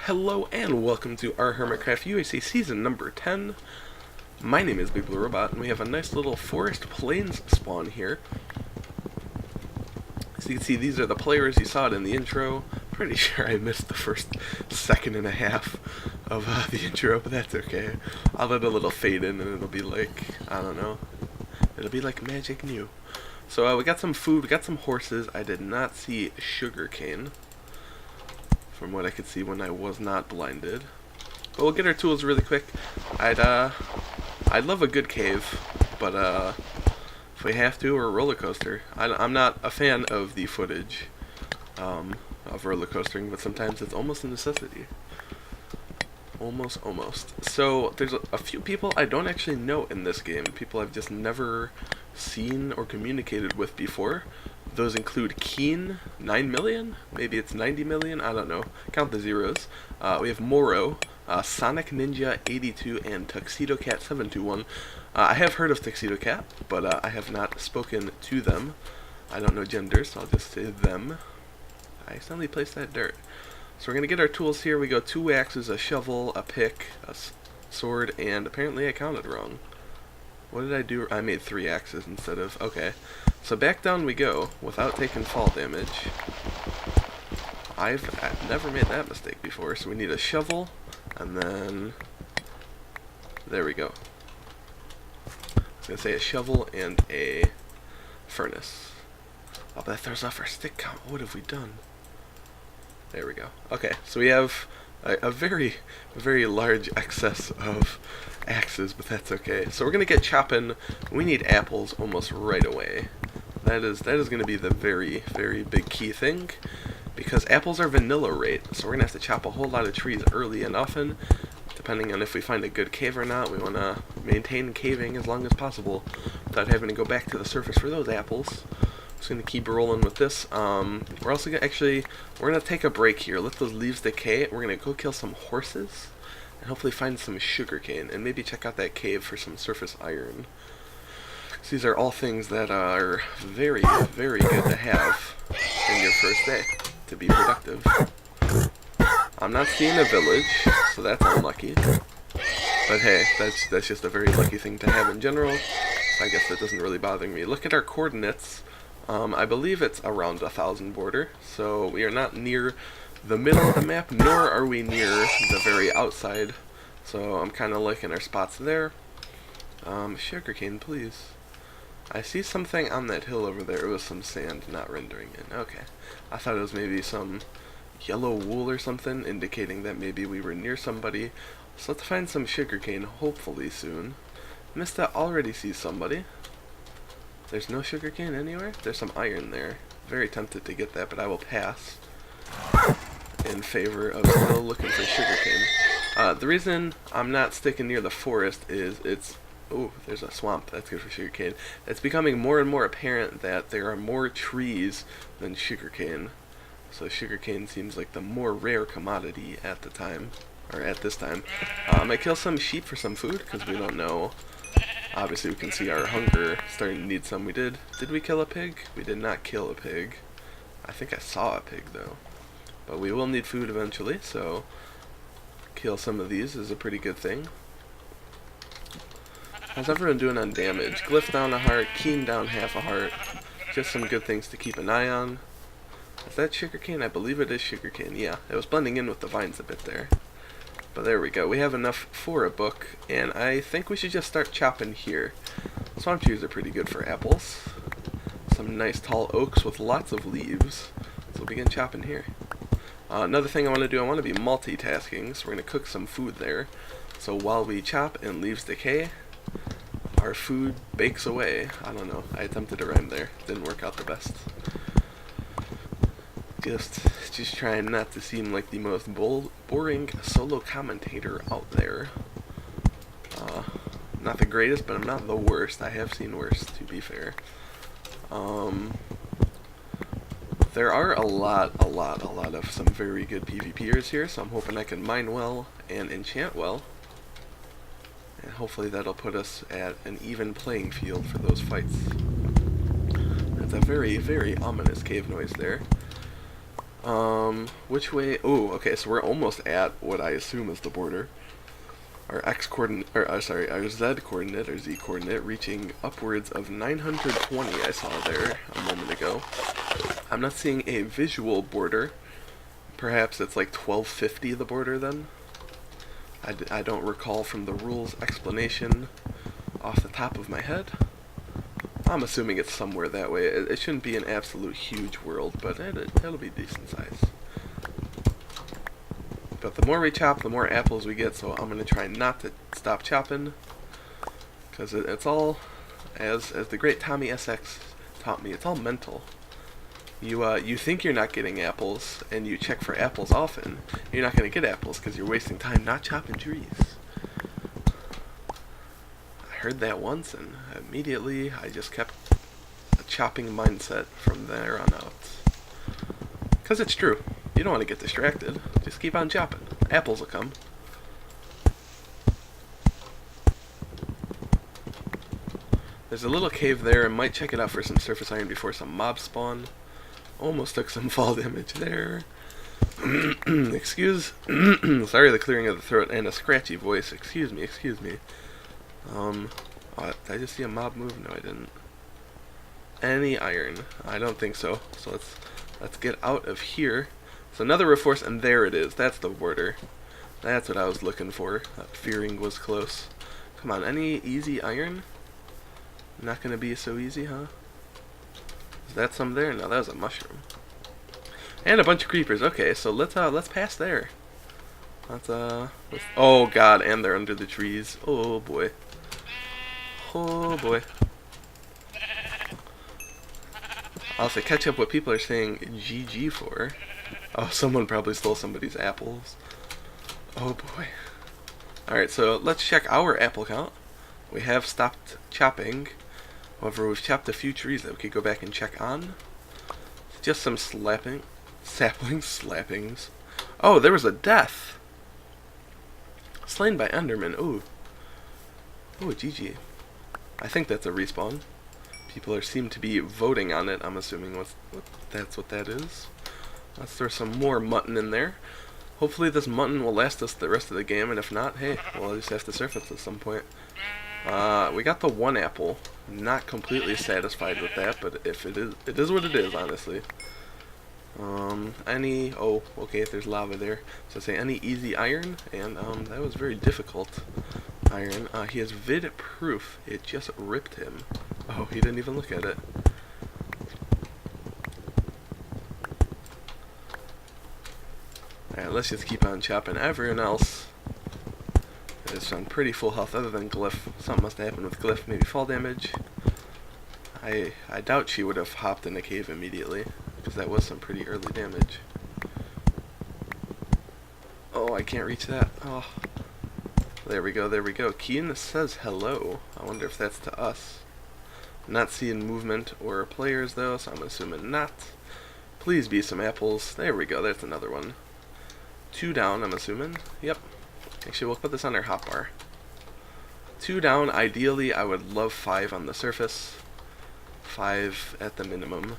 Hello and welcome to our Hermitcraft UHC season number 10. My name is Big Blue Robot, and we have a nice little forest plains spawn here. So you can see these are the players. You saw it in the intro. Pretty sure I missed the first second and a half of the intro, but that's okay. I'll let a little fade in and it'll be like, I don't know, it'll be like magic new. So we got some food, we got some horses. I did not see sugarcane, from what I could see when I was not blinded. But we'll get our tools really quick. I'd love a good cave, but if we have to, or a roller coaster. I'm not a fan of the footage of roller coastering, but sometimes it's almost a necessity. Almost. So there's a few people I don't actually know in this game. People I've just never seen or communicated with before. Those include Keen, 9 million? Maybe it's 90 million? I don't know. Count the zeros. We have Mouro, SONICNINJA 82, and Tuxedo Cat 721. I have heard of Tuxedo Cat, but I have not spoken to them. I don't know gender, so I'll just say them. I accidentally placed that dirt. So we're going to get our tools here. We go 2 axes, a shovel, a pick, a sword, and apparently I counted wrong. What did I do? I made 3 axes instead of... Okay. So back down we go, without taking fall damage. I've never made that mistake before, so we need a shovel, and then... There we go. I was going to say a shovel and a furnace. Oh, but that throws off our stick count. What have we done? There we go. Okay, so we have a very large excess of axes, but that's okay. So we're going to get chopping. We need apples almost right away. That is going to be the very big key thing, because apples are vanilla rate, so we're going to have to chop a whole lot of trees early and often, depending on if we find a good cave or not. We want to maintain caving as long as possible without having to go back to the surface for those apples. Just going to keep rolling with this. We're also going to we're going to take a break here, let those leaves decay. We're going to go kill some horses and hopefully find some sugarcane, and maybe check out that cave for some surface iron. So these are all things that are very good to have in your first day to be productive. I'm not seeing a village, so that's unlucky. But hey, that's just a very lucky thing to have in general, so I guess that doesn't really bother me. Look at our coordinates. I believe it's around 1,000 border, so we are not near the middle of the map, nor are we near the very outside. So I'm kind of liking our spots there. Sugarcane, please. I see something on that hill over there. It was some sand not rendering in. Okay. I thought it was maybe some yellow wool or something, indicating that maybe we were near somebody. So let's find some sugarcane, hopefully soon. Mista already sees somebody. There's no sugarcane anywhere? There's some iron there. Very tempted to get that, but I will pass in favor of still looking for sugarcane. The reason I'm not sticking near the forest is oh, there's a swamp. That's good for sugarcane. It's becoming more and more apparent that there are more trees than sugarcane. So sugarcane seems like the more rare commodity at the time, or at this time. I kill some sheep for some food, because we don't know. Obviously we can see our hunger starting to need some. We did. Did we kill a pig? We did not kill a pig. I think I saw a pig though. But we will need food eventually, so kill some of these is a pretty good thing. How's everyone doing on damage? Glyph down a heart, Keen down half a heart. Just some good things to keep an eye on. Is that sugarcane? I believe it is sugarcane. Yeah, it was blending in with the vines a bit there. But there we go. We have enough for a book, and I think we should just start chopping here. Swamp trees are pretty good for apples. Some nice tall oaks with lots of leaves. So we'll begin chopping here. Another thing I want to do, I want to be multitasking, so we're going to cook some food there. So while we chop and leaves decay, our food bakes away. I don't know. I attempted to rhyme there. Didn't work out the best. Just trying not to seem like the most boring solo commentator out there. Not the greatest, but I'm not the worst. I have seen worse, to be fair. There are a lot of some very good PvPers here, so I'm hoping I can mine well and enchant well. And hopefully that'll put us at an even playing field for those fights. That's a very ominous cave noise there. Which way? Oh, okay, so we're almost at what I assume is the border. Our x coordinate, or sorry, our z coordinate or z coordinate reaching upwards of 920. I saw there a moment ago. I'm not seeing a visual border. Perhaps it's like 1250 the border then. I don't recall from the rules explanation off the top of my head. I'm assuming it's somewhere that way. It shouldn't be an absolute huge world, but it'll be decent size. But the more we chop, the more apples we get, so I'm going to try not to stop chopping. Because it's all, as the great Tommy SX taught me, it's all mental. You think you're not getting apples, and you check for apples often. You're not going to get apples because you're wasting time not chopping trees. I heard that once, and immediately I just kept a chopping mindset from there on out. Because it's true. You don't want to get distracted. Just keep on chopping. Apples will come. There's a little cave there. I might check it out for some surface iron before some mobs spawn. Almost took some fall damage there. Excuse. Sorry, the clearing of the throat and a scratchy voice. Excuse me. Did I just see a mob move? No, I didn't. Any iron? I don't think so. So let's get out of here. So another reinforce, and there it is. That's the border. That's what I was looking for. That fearing was close. Come on, any easy iron? Not gonna be so easy, huh? Is that some there? No, that was a mushroom. And a bunch of creepers. Okay, so let's pass there. Oh god, and they're under the trees. Oh boy. Oh boy. I'll have to catch up what people are saying GG for. Oh, someone probably stole somebody's apples. Oh boy. Alright, so let's check our apple count. We have stopped chopping. However, we've chopped a few trees that we could go back and check on. Just some saplings. Oh, there was a death. Slain by Enderman. Ooh. Ooh, GG. I think that's a respawn. People seem to be voting on it. I'm assuming that's what that is. Let's throw some more mutton in there. Hopefully this mutton will last us the rest of the game, and if not, hey, we'll just have to surface at some point. We got the one apple. Not completely satisfied with that, but if it is what it is, honestly. Oh, okay, there's lava there. So say any easy iron, and that was very difficult iron. He has vid proof. It just ripped him. Oh, he didn't even look at it. Alright, let's just keep on chopping. Everyone else is on pretty full health other than Glyph. Something must have happened with Glyph. Maybe fall damage. I doubt she would have hopped in the cave immediately, because that was some pretty early damage. Oh, I can't reach that. Oh. There we go. Keen says hello. I wonder if that's to us. Not seeing movement or players though, so I'm assuming not. Please be some apples. There we go, that's another one. 2 down, I'm assuming. Yep. Actually, we'll put this on our hotbar. 2 down. Ideally, I would love 5 on the surface. 5 at the minimum.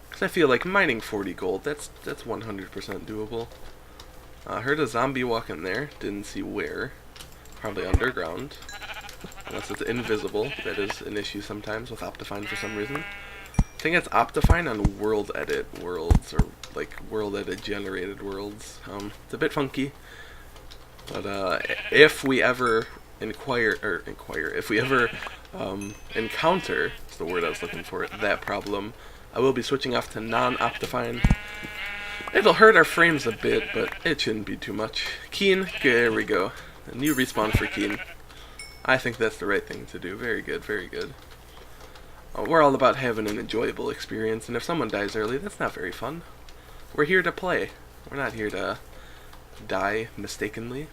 Because I feel like mining 40 gold, that's 100% doable. Heard a zombie walk in there. Didn't see where. Probably underground. Unless it's invisible. That is an issue sometimes with Optifine for some reason. I think it's Optifine on world edit worlds, or like world edit generated worlds. It's a bit funky. But if we ever encounter, is the word I was looking for, that problem, I will be switching off to non-Optifine. It'll hurt our frames a bit, but it shouldn't be too much. Keen, there we go. A new respawn for Keen. I think that's the right thing to do. Very good, very good. We're all about having an enjoyable experience, and if someone dies early, that's not very fun. We're here to play. We're not here to die mistakenly.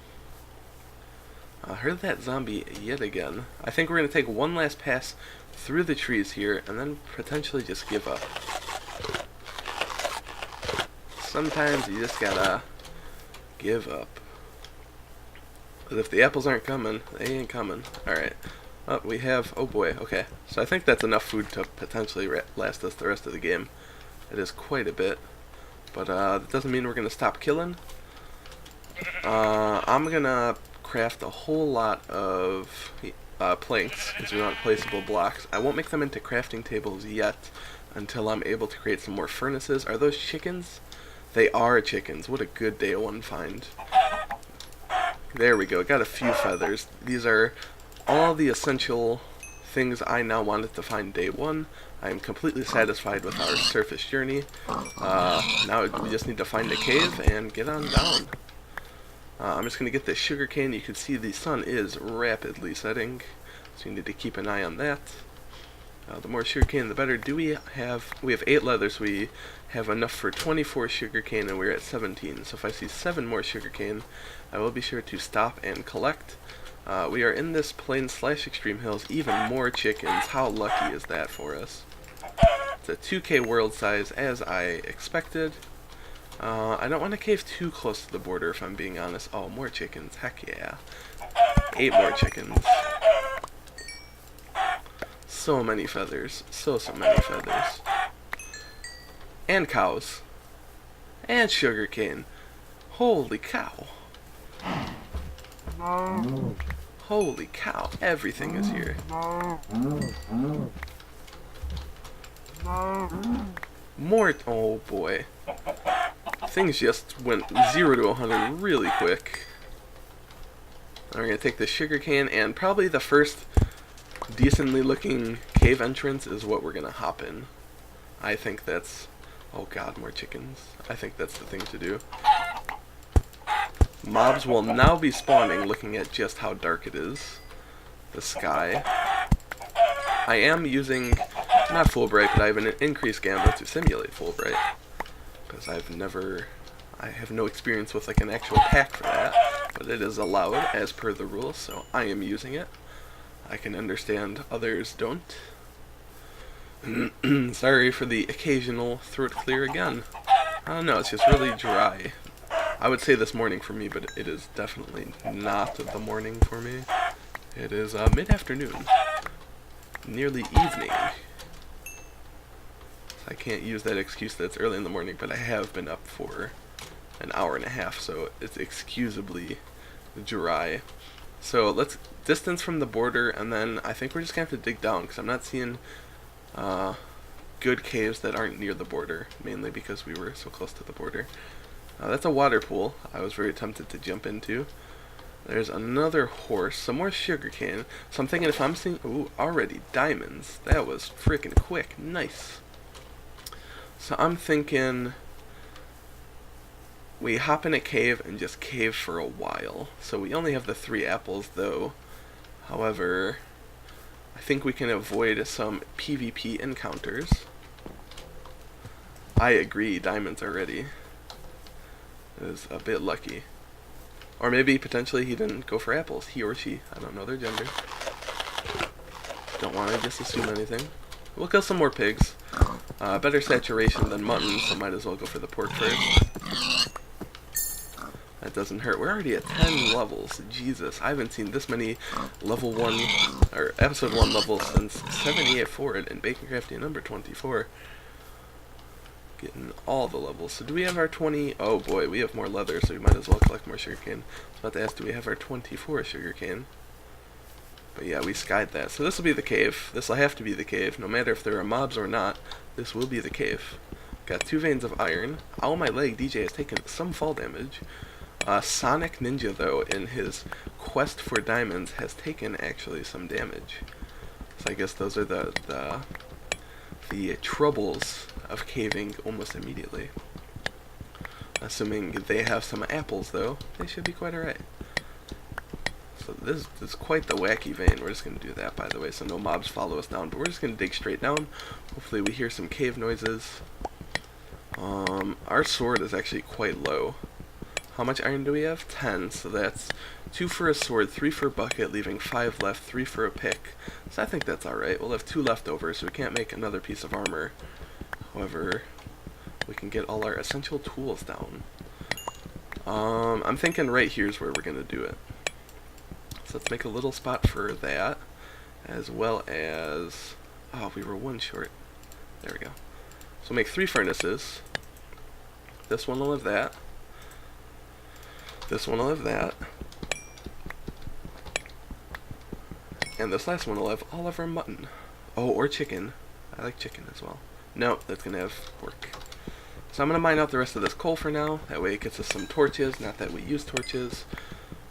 I heard that zombie yet again. I think we're going to take one last pass through the trees here, and then potentially just give up. Sometimes you just gotta give up. But if the apples aren't coming, they ain't coming. Alright. We have... oh boy, okay. So I think that's enough food to potentially last us the rest of the game. It is quite a bit. But that doesn't mean we're going to stop killing. I'm going to craft a whole lot of planks, because we want placeable blocks. I won't make them into crafting tables yet until I'm able to create some more furnaces. Are those chickens? They are chickens. What a good day one find. There we go. Got a few feathers. These are all the essential things I now wanted to find day one. I am completely satisfied with our surface journey. Now we just need to find a cave and get on down. I'm just going to get this sugarcane. You can see the sun is rapidly setting, so you need to keep an eye on that. The more sugarcane, the better. We have 8 leather, so we have enough for 24 sugarcane, and we're at 17. So if I see 7 more sugarcane, I will be sure to stop and collect. We are in this plain/extreme hills. Even more chickens. How lucky is that for us? It's a 2K world size, as I expected. I don't want to cave too close to the border, if I'm being honest. Oh, more chickens. Heck yeah. 8 more chickens. So many feathers. So many feathers. And cows. And sugarcane. Holy cow. Holy cow. Everything is here. More. Oh boy. Things just went 0 to 100 really quick. We're going to take the sugarcane, and probably the first decently looking cave entrance is what we're going to hop in. I think that's... Oh god, more chickens. I think that's the thing to do. Mobs will now be spawning, looking at just how dark it is. The sky. I am using, not full bright, but I have an increased gamma to simulate full bright. Because I have no experience with like an actual pack for that. But it is allowed as per the rules, so I am using it. I can understand others don't. Sorry for the occasional throat clear again. I don't know, it's just really dry. I would say this morning for me, but it is definitely not the morning for me. It is mid-afternoon. Nearly evening. I can't use that excuse that it's early in the morning, but I have been up for an hour and a half, so it's excusably dry. So let's distance from the border, and then I think we're just going to have to dig down, because I'm not seeing good caves that aren't near the border, mainly because we were so close to the border. That's a water pool I was very tempted to jump into. There's another horse, some more sugarcane. So I'm thinking if I'm seeing... Ooh, already diamonds. That was freaking quick. Nice. So I'm thinking we hop in a cave and just cave for a while. So we only have the 3 apples though. However, I think we can avoid some PvP encounters. I agree, diamonds are ready. It was a bit lucky. Or maybe potentially he didn't go for apples. He or she. I don't know their gender. Don't want to just assume anything. We'll kill some more pigs. Better saturation than mutton, so might as well go for the pork first. That doesn't hurt. We're already at 10 levels. Jesus, I haven't seen this many level 1, or episode 1 levels since 78 Forward and Bacon Crafting number 24. Getting all the levels. So do we have our 20? Oh boy, we have more leather, so we might as well collect more sugarcane. I was about to ask, do we have our 24 sugarcane? But yeah, we skied that. So this will be the cave. This will have to be the cave. No matter if there are mobs or not, this will be the cave. Got 2 veins of iron. Ow, my leg. DJ has taken some fall damage. SONICNINJA, though, in his quest for diamonds, has taken actually some damage. So I guess those are the troubles of caving almost immediately. Assuming they have some apples, though, they should be quite alright. So this is quite the wacky vein. We're just going to do that, by the way, so no mobs follow us down. But we're just going to dig straight down. Hopefully we hear some cave noises. Our sword is actually quite low. How much iron do we have? 10, so that's 2 for a sword, 3 for a bucket, leaving 5 left, 3 for a pick. So I think that's alright. We'll have 2 left over, so we can't make another piece of armor. However, we can get all our essential tools down. I'm thinking right here's where we're going to do it. So let's make a little spot for that, as well as... Oh, we were 1 short. There we go. So make 3 furnaces. This one will have that. This one will have that. And this last one will have all of our mutton. Oh, or chicken. I like chicken as well. No, that's going to have pork. So I'm going to mine out the rest of this coal for now. That way it gets us some torches. Not that we use torches.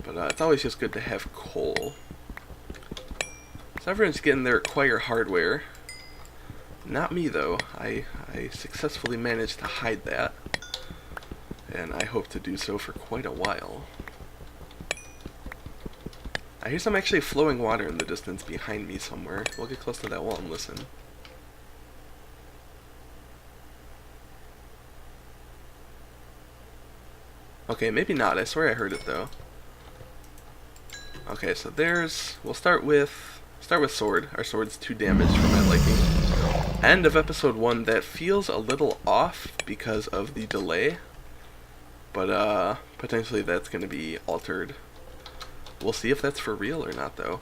But it's always just good to have coal. So everyone's getting their acquire hardware. Not me, though. I successfully managed to hide that. And I hope to do so for quite a while. I hear some actually flowing water in the distance behind me somewhere. We'll get close to that wall and listen. Okay, maybe not. I swear I heard it though. Okay, so there's... We'll start with sword. Our sword's 2 damage for my liking. End of episode 1. That feels a little off because of the delay. But potentially that's going to be altered. We'll see if that's for real or not though.